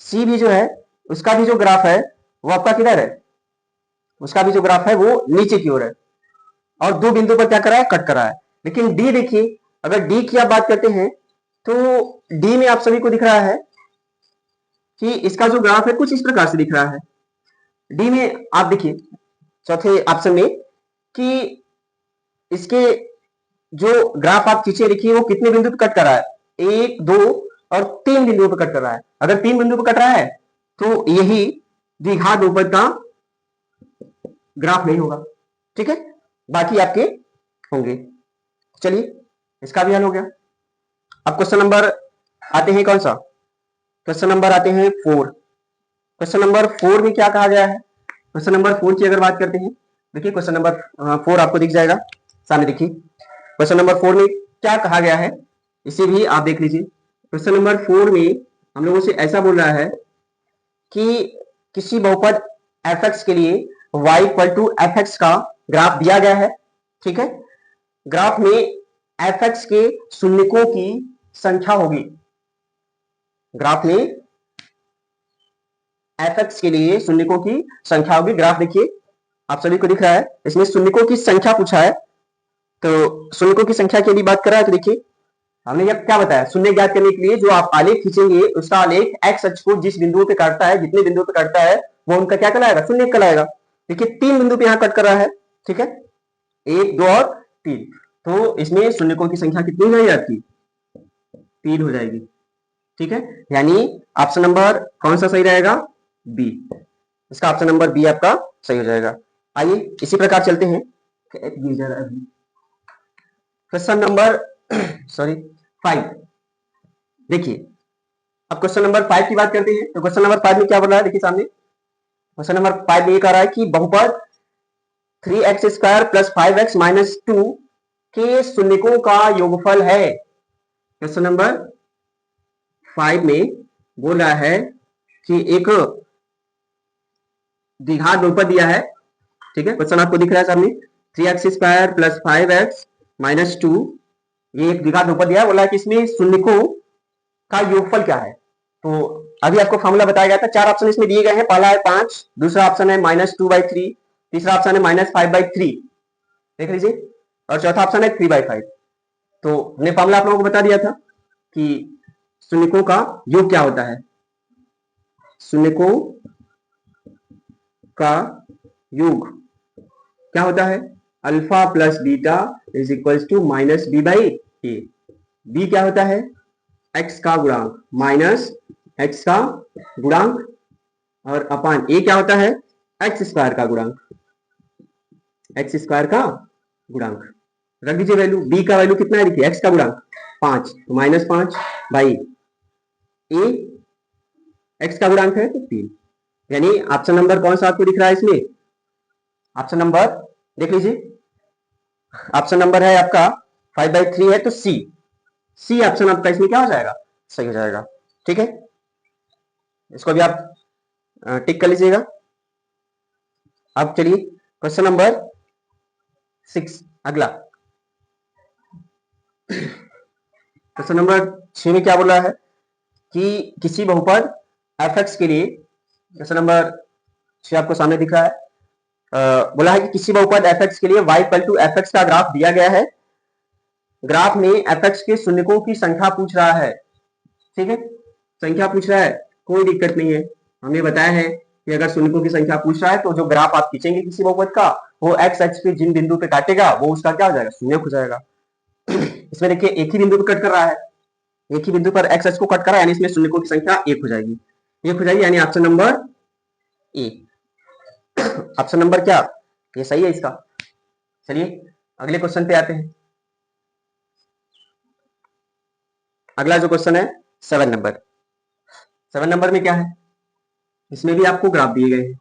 सी भी जो है उसका भी जो ग्राफ है वो आपका किधर है, उसका भी जो ग्राफ है वो नीचे की ओर है और दो बिंदु पर क्या करा है, कट करा है। लेकिन डी देखिए, अगर डी की आप बात करते हैं तो डी में आप सभी को दिख रहा है कि इसका जो ग्राफ है कुछ इस प्रकार से दिख रहा है। डी में आप देखिए चौथे ऑप्शन में कि इसके जो ग्राफ आप खींचे देखिए वो कितने बिंदु पर कट कर रहा है, 1 2 और 3 बिंदुओं पर कट कर रहा है। अगर 3 बिंदु पर कट रहा है तो यही द्विघात बहुपद का ग्राफ नहीं होगा, ठीक है, बाकी आपके होंगे। चलिए इसका भी हल हो गया। अब क्वेश्चन नंबर आते हैं कौन सा, क्वेश्चन नंबर आते हैं 4। क्वेश्चन नंबर 4 में क्या कहा गया है, क्वेश्चन नंबर 4 की अगर बात करते हैं, देखिए क्वेश्चन नंबर 4 आपको दिख जाएगा सामने, देखिए क्वेश्चन नंबर 4 में क्या कहा गया है इसे भी आप देख लीजिए। क्वेश्चन नंबर 4 में हम लोगों से ऐसा बोल रहा है कि किसी बहुपद fx के लिए y इक्वल टू fx का ग्राफ दिया गया है, ठीक है। ग्राफ में fx के शून्यकों की संख्या होगी, ग्राफ में fx के लिए शून्यकों की संख्या होगी। ग्राफ देखिए आप सभी को दिख रहा है, इसमें शून्यकों की संख्या पूछा है, तो शून्यकों की संख्या की यदि बात कर रहा है तो देखिए हमने यह क्या बताया, शून्य ज्ञात करने के लिए जो आप आलेख खींचेंगे उसका आलेख एक्स अक्ष को जिस बिंदुओं पे काटता है, जितने बिंदुओं पे काटता है वो उनका क्या कहलाएगा, शून्य कहलाएगा। देखिए 3 बिंदु पे यहाँ कट कर रहा है, ठीक है, 1 2 और 3, तो इसमें शून्यकों की संख्या कितनी हो जाएगी आपकी, 3 हो जाएगी, ठीक है। यानी ऑप्शन नंबर कौन सा सही रहेगा, बी, इसका ऑप्शन नंबर बी आपका सही हो जाएगा। आइए इसी प्रकार चलते हैं क्वेश्चन नंबर 5। देखिए अब क्वेश्चन नंबर 5 की बात करते हैं, तो क्वेश्चन नंबर 5 में क्या बोल रहा है, देखिए सामने क्वेश्चन नंबर 5 में ये कह रहा है कि बहुपद 3x square plus 5x minus 2 के शून्यकों का योगफल है। क्वेश्चन नंबर 5 में बोल रहा है कि एक द्विघात बहुपद दिया है, ठीक है, क्वेश्चन आपको दिख रहा है सामने, 3x square plus 5x minus 2, ये एक द्विघात बहुपद दिया है, बोला है कि इसमें शून्यकों का योगफल क्या है। तो अभी आपको फॉर्मूला बताया गया था, 4 ऑप्शन इसमें दिए गए हैं, पहला है 5, दूसरा ऑप्शन है -2/3, तीसरा ऑप्शन है -5/3, देख लीजिए, और चौथा ऑप्शन है 3/5। तो हमने फॉर्मूला आप लोगों को बता दिया था कि शून्यकों का योग क्या होता है, शून्यकों का योग क्या होता है, alpha plus beta is equals to -b/a। b क्या होता है, x का गुणांक माइनस x का गुणांक, और अपान a क्या होता है, x स्क्वायर का गुणांक, x स्क्वायर का गुणांक। रख दीजिए वैल्यू, b का वैल्यू कितना है, देखिए x का गुणांक 5, तो -5 भाई a, x का गुणांक है तो 3, यानी ऑप्शन नंबर कौन सा आपको दिख रहा है इसमें, ऑप्शन नंबर देख लीजिए, ऑप्शन नंबर है आपका 5/3 है, तो सी ऑप्शन आपका इसमें क्या हो जाएगा, सही हो जाएगा, ठीक है। इसको भी आप टिक कर लीजिएगा। अब चलिए क्वेश्चन नंबर 6 अगला, क्वेश्चन नंबर 6 में क्या बोला है कि किसी बहुपद fx के लिए, क्वेश्चन नंबर 6 आपको सामने दिख रहा है, बोला है कि किसी बहुपद fx के लिए y इक्वल टू fx का ग्राफ दिया गया है, ग्राफ में fx के शून्यकों की संख्या पूछ रहा है, ठीक है, संख्या पूछ रहा है, कोई दिक्कत नहीं है, हमने बताया है कि अगर शून्यकों की संख्या पूछ रहा है तो जो ग्राफ आप खींचेंगे किसी बहुपद का वो x अक्ष पे जिन बिंदु पे काटेगा वो उसका क्या हो जाएगा, शून्य हो जाएगा। इसमें देखिए एक ही बिंदु पर कट कर रहा है, एक ही बिंदु पर x अक्ष को कट कर रहा है, यानी इसमें शून्यकों की संख्या 1 हो जाएगी, 1 हो जाएगी, यानी option number A, option number क्या, ये सही है इसका। चलिए अगले क्वेश्चन पे आते हैं। अगला जो क्वेश्चन है 7 नंबर, 7 नंबर में क्या है, इसमें भी आपको ग्राफ दिए गए हैं,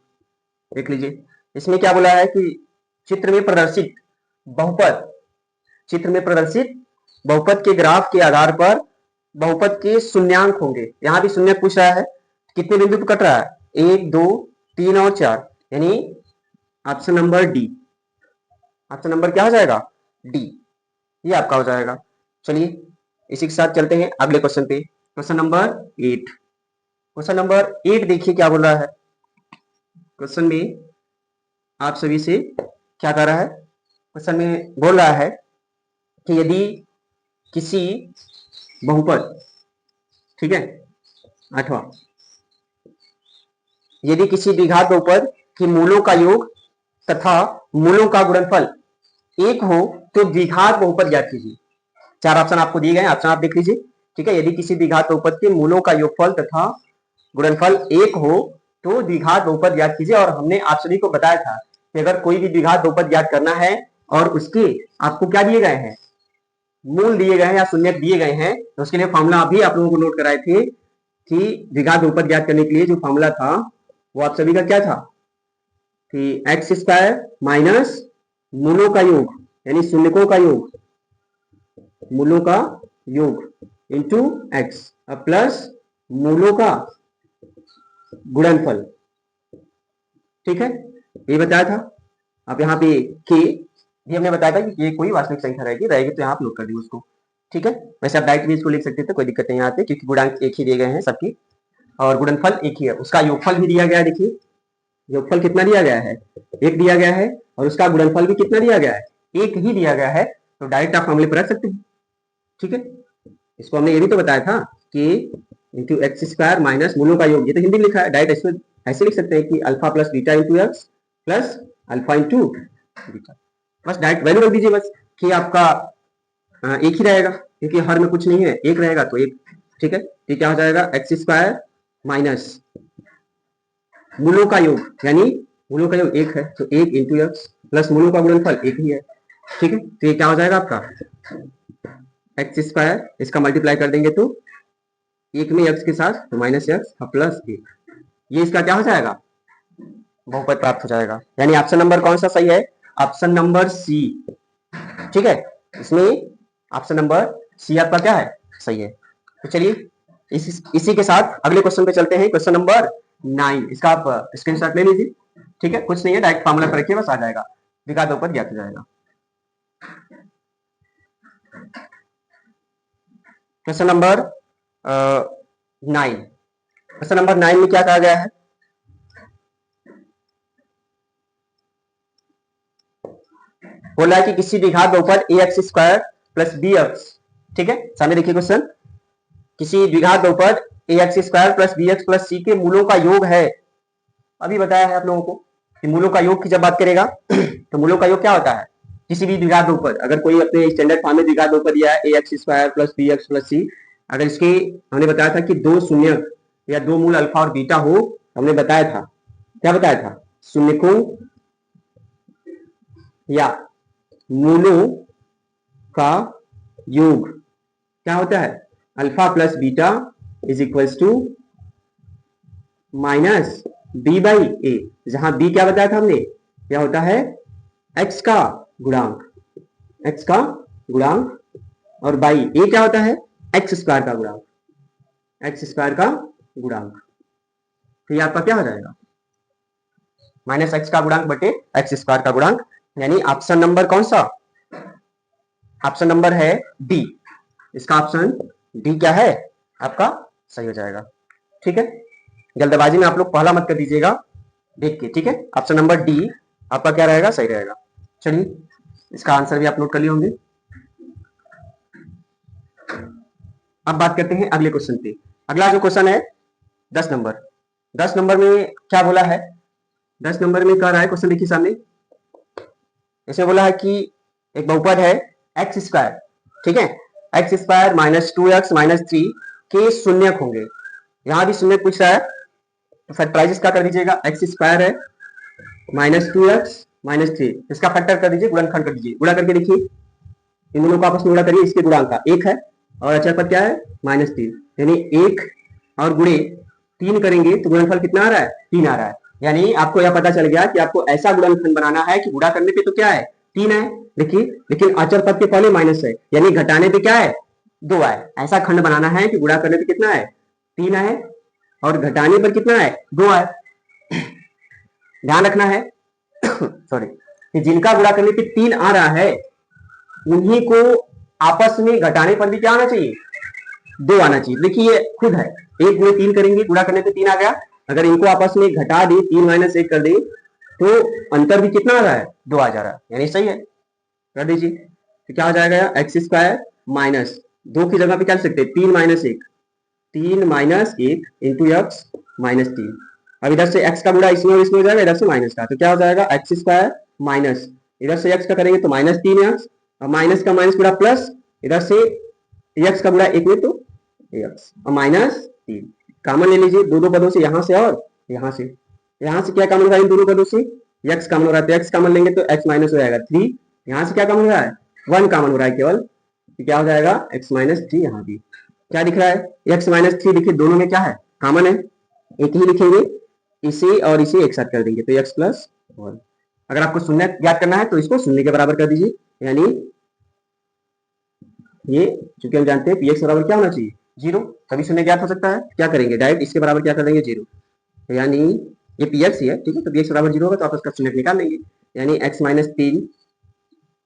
देख लीजिए। इसमें क्या बोला है कि चित्र में प्रदर्शित बहुपद, चित्र में प्रदर्शित बहुपद के ग्राफ के आधार पर बहुपद के शून्यांक होंगे, यहां भी शून्य पूछ रहा है, कितने बिंदु पर कट रहा है, 1 2 3 और 4, यानी option number D, option number क्या हो जाएगा, डी, ये आपका हो जाएगा। चलिए इसी के साथ चलते हैं अगले क्वेश्चन पे। Question number 8। क्वेश्चन नंबर 8 देखिए क्या बोल रहा है। क्वेश्चन में आप सभी से क्या कर रहा है, क्वेश्चन में बोल रहा है कि यदि किसी बहुपद, ठीक है, 8वां, यदि किसी द्विघात बहुपद के मूलों का योग तथा मूलों का गुणनफल एक हो तो द्विघात बहुपद ज्ञात कीजिए। चार ऑप्शन आपको दिए गए हैं, ऑप्शन आप देख लीजिए, ठीक है। यदि किसी द्विघात बहुपद के मूलों का योगफल तथा गुणनफल एक हो तो द्विघात बहुपद ज्ञात कीजिए। और हमने आप सभी को बताया था कि अगर कोई भी द्विघात बहुपद ज्ञात करना है और उसके आपको क्या दिए गए हैं, मूल दिए गए हैं या शून्यक दिए गए हैं, तो उसके लिए फॉर्मूला अभी आप लोगों को नोट कराए थे कि द्विघात बहुपद ज्ञात करने के लिए जो फॉर्मूला था वो आप सभी का क्या था कि एक्स स्क्वायर माइनस मूलों का योग यानी शून्यकों का योग, मूलों का योग इंटू एक्स प्लस मूलों का गुणनफल, ठीक है, ये बताया था। अब यहाँ पे के भी हमने बताया था कि ये कोई वास्तविक संख्या रहेगी तो यहाँ आप नोट कर दी उसको, ठीक है। वैसे आप डायरेक्ट भी इसको लिख सकते थे, कोई दिक्कत नहीं आती क्योंकि गुणांक एक ही दिए गए हैं सबकी और गुणनफल एक ही है। उसका योगफल भी दिया गया है, देखिए योगफल कितना दिया गया है, एक दिया गया है और उसका गुणनफल भी कितना दिया गया है, एक ही दिया गया है। तो डायरेक्ट आप फॉर्मूले पर रख सकते हैं, ठीक है। इसको हमने ये भी तो बताया था कि इंटू एक्स स्क्वायर माइनस मूलों का योग, ये तो हिंदी में लिखा है, डायरेक्ट इसमें ऐसे लिख सकते हैं कि alpha plus beta into x plus alpha into beta, बस डायरेक्ट वैल्यू रख दीजिए बस कि आपका एक ही रहेगा क्योंकि हर में कुछ नहीं है, एक रहेगा तो एक, ठीक है। ये क्या हो जाएगा एक्स स्क्वायर माइनस मूलों का योग यानी मूलों का योग एक है तो एक इंटू एक्स प्लस मूलों का गुणनफल एक ही है, ठीक है। तो ये क्या हो जाएगा आपका एक्स स्क्वायर, इसका मल्टीप्लाई कर देंगे तो एक में एक्स के साथ तो माइनस एक्स प्लस एक, ये इसका क्या हो जाएगा बहुपद प्राप्त हो जाएगा। यानी ऑप्शन नंबर कौन सा सही है, ऑप्शन नंबर सी, ठीक है। इसमें ऑप्शन नंबर सी आपका क्या है सही है। तो चलिए इसी के साथ अगले क्वेश्चन पे चलते हैं, क्वेश्चन नंबर 9। इसका आप स्क्रीनशॉट ले लीजिए, ठीक है, कुछ नहीं है, डायरेक्ट फॉर्मूला पर रखिए बस आ जाएगा, द्विघात बहुपद ज्ञात हो जाएगा। क्वेश्चन नंबर 9, क्वेश्चन नंबर 9 में क्या कहा गया है, बोला है कि किसी द्विघात बहुपद A X square plus B X, ठीक है, सामने देखिए क्वेश्चन, किसी द्विघात बहुपद A X square plus B X plus C के मूलों का योग है। अभी बताया है आप लोगों को कि मूलों का योग की जब बात करेगा तो मूलों का योग क्या होता है, किसी भी द्विघात बहुपद, अगर कोई अपने स्टैंडर्ड फॉर्म में द्विघात बहुपद दिया है A X square plus B X plus C, अगर इसके हमने बताया था कि दो शून्यक या दो मूल अल्फा और बीटा हो, हमने बताया था, क्या बताया था, शून्यकों या मूलों का योग क्या होता है alpha plus beta is equals to minus B by A, जहां बी क्या बताया था हमने, क्या होता है एक्स का गुणांक, एक्स का गुणांक, और बाई ए क्या होता है एक्स स्क्वायर का गुणांक, एक्स स्क्वायर का गुणांक। तो ये आपका क्या हो जाएगा माइनस एक्स का गुणांक बटे एक्स स्क्वायर का गुणांक, यानी ऑप्शन नंबर कौन सा, ऑप्शन नंबर है डी, इसका ऑप्शन डी क्या है आपका सही हो जाएगा, ठीक है। जल्दबाजी में आप लोग पहला मत कर दीजिएगा, देख के, ठीक है। ऑप्शन नंबर डी आपका क्या रहेगा सही रहेगा। चलिए इसका आंसर भी आप नोट कर लिए होंगे। अब बात करते हैं अगले क्वेश्चन पे। अगला जो क्वेश्चन है 10 नंबर, 10 नंबर में क्या बोला है, 10 नंबर में कह रहा है क्वेश्चन, देखिए सामने, इसमें बोला है कि एक बहुपद है एक्स स्क्वायर, ठीक है, x square minus 2x minus 3 के शून्यक होंगे, यहां भी शून्यक पूछ रहा है तो फैक्टराइज का कर दीजिएगा, एक्स स्क्वायर है माइनस 2x माइनस 3, इसका फैक्टर कर दीजिए, गुणनखंड कर दीजिए, गुणा करके देखिए इन दोनों को आपस में गुणा करिए, इसके गुणांक का एक है और अचर पद क्या है माइनस 3, यानी एक और गुणे 3 करेंगे तो गुणनफल कितना आ रहा है 3 आ रहा है। यानी आपको यह पता चल गया कि आपको ऐसा गुणनखंड बनाना है कि गुणा करने पे तो क्या है 3 है, देखिए, लेकिन अचर पद के पहले माइनस है, यानी घटाने पे क्या है 2 है। ऐसा खंड बनाना है कि गुणा करने पे कितना है 3 है और घटाने पर कितना है 2 है। ध्यान रखना है सॉरी, कि जिनका गुणा करने पे 3 आ रहा है उन्हीं को आपस में घटाने पर भी क्या आना चाहिए 2 आना चाहिए। देखिए ये खुद है, 1 गुणे 3 करेंगे, गुणा करने पे 3 आ गया। अगर इनको आपस में घटा दी, 3 माइनस 1 कर दी, तो अंतर भी कितना आ रहा है, 2 आ जा रहा है, यानी सही है। कर दीजिए, तो क्या हो जाएगा, एक्स स्क्वायर माइनस 2 की जगह पे क्या लिख सकते हैं, 3 minus 1, 3 minus 1 into x minus 3। अब इधर से एक्स का गुणा इसमें और इसमें हो जाएगा, इधर से माइनस का, तो क्या हो जाएगा, एक्स स्क्वायर माइनस, इधर से एक्स का करेंगे तो माइनस 3 एक्स, और माइनस का माइनस गुणा प्लस, इधर से एक्स का गुणा 1 में तो एक्स और माइनस 3। कॉमन ले लीजिए दो दो पदों से, यहां से और यहां से। यहां से क्या कॉमन हो रहा है इन दोनों पदों से, एक्स कॉमन हो रहा है, तो एक्स कॉमन लेंगे तो एक्स माइनस हो जाएगा 3। यहां से क्या कॉमन हो रहा है, 1 कॉमन हो रहा है केवल, तो क्या हो जाएगा एक्स माइनस 3। यहाँ भी क्या दिख रहा है, एक्स माइनस 3, देखिए दोनों में क्या है, कॉमन है, एक ही लिखेंगे, इसे और इसे एक साथ कर देंगे तो एक्स प्लस 1। अगर आपको शून्य ज्ञात करना है तो इसको शून्य के बराबर कर दीजिए, यानी ये चूंकि हम जानते हैं पी एक्स बराबर क्या होना चाहिए, 0, तभी शून्य ज्ञात हो सकता है। क्या करेंगे, डायरेक्ट इसके बराबर क्या कर देंगे, 0, यानी ये पी एक्स ही है, ठीक है, तो पी एक्स बराबर 0 होगा तो आप इसका शून्य निकाल लेंगे, यानी एक्स माइनस 3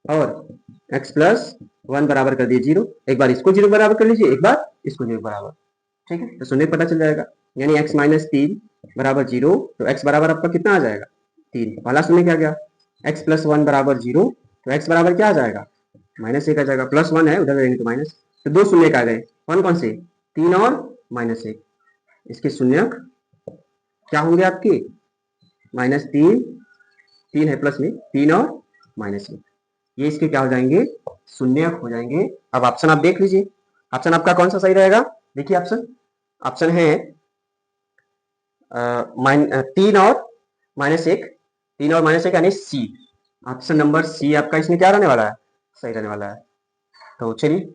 और एक्स प्लस 1 बराबर कर दिए 0। एक बार इसको 0 बराबर कर लीजिए, एक बार इसको 0 बराबर, ठीक है, तो शून्य पता चल जाएगा, यानी एक्स माइनस 3 बराबर 0, तो एक्स बराबर आपका कितना आ जाएगा, 3। पहला शून्य क्या गया, एक्स प्लस 1 बराबर 0, तो एक्स बराबर क्या आ जाएगा, माइनस 1 आ जाएगा, प्लस 1 है उधर रहेंगे तो माइनस, तो 2 शून्य आ गए, कौन कौन से, 3 और माइनस 1। इसके शून्य क्या होंगे आपके, माइनस 3, 3 है प्लस में, 3 और माइनस 1, ये इसके क्या हो जाएंगे, शून्य हो जाएंगे। अब ऑप्शन आप देख लीजिए, ऑप्शन आपका कौन सा सही रहेगा, देखिए ऑप्शन, ऑप्शन है 3 और माइनस 1, 3 और माइनस 1 यानी सी, ऑप्शन नंबर सी आपका इसमें क्या रहने वाला है, सही रहने वाला है। तो चलिए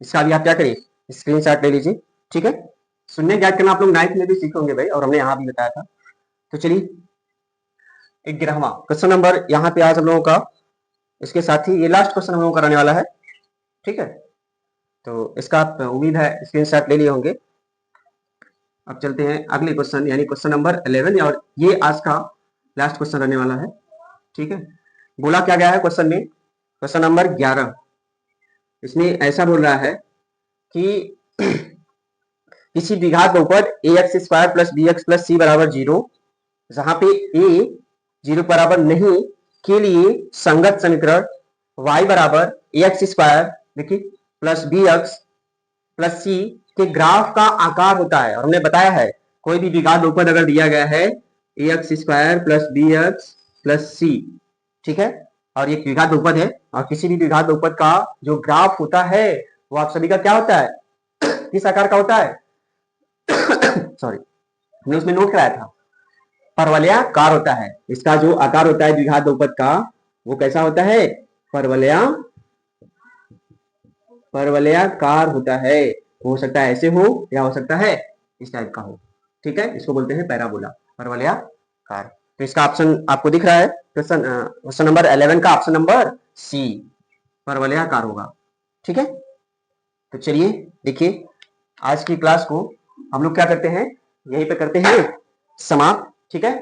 इसका भी आप क्या करिए, स्क्रीनशॉट ले लीजिए, ठीक है। शून्य ज्ञात करना आप लोग 9th में भी सीखोगे भाई, और हमने यहाँ भी बताया था। तो चलिए 11वां क्वेश्चन नंबर यहाँ पे आज हम लोगों का, इसके साथ ही ये लास्ट क्वेश्चन हम लोगों का रहने वाला है, ठीक है। तो इसका आप उम्मीद है स्क्रीनशॉट ले लिए होंगे। अब चलते हैं अगले क्वेश्चन, यानी क्वेश्चन नंबर 11, और ये आज का लास्ट क्वेश्चन रहने वाला है, ठीक है। बोला क्या गया है क्वेश्चन में, क्वेश्चन नंबर 11, इसमें ऐसा बोल रहा है कि किसी द्विघात बहुपद A X square plus B X plus C बराबर 0, जहां पे ए 0 बराबर नहीं के लिए संगत समीकरण y बराबर ए एक्स स्क्वायर देखिए plus B X plus C के ग्राफ का आकार होता है। और हमने बताया है कोई भी द्विघात बहुपद अगर दिया गया है A X square plus B X plus C, ठीक है, और ये द्विघात बहुपद है, और किसी भी द्विघात बहुपद का जो ग्राफ होता है वो आप सभी का क्या होता है, किस आकार का होता है सॉरी, हमने उसमें नोट कराया था, परवलयाकार होता है। इसका जो आकार होता है द्विघात बहुपद का वो कैसा होता है, परवलयाकार होता है। हो सकता है ऐसे हो या हो सकता है इस टाइप का हो, ठीक है, इसको बोलते हैं पैराबोला, परवलयाकार। तो इसका ऑप्शन आपको दिख रहा है, क्वेश्चन नंबर 11 का ऑप्शन नंबर सी, परवलयाकार होगा, ठीक है। तो चलिए देखिए आज की क्लास को हम लोग क्या करते हैं, यहीं पे करते हैं समाप्त, ठीक है।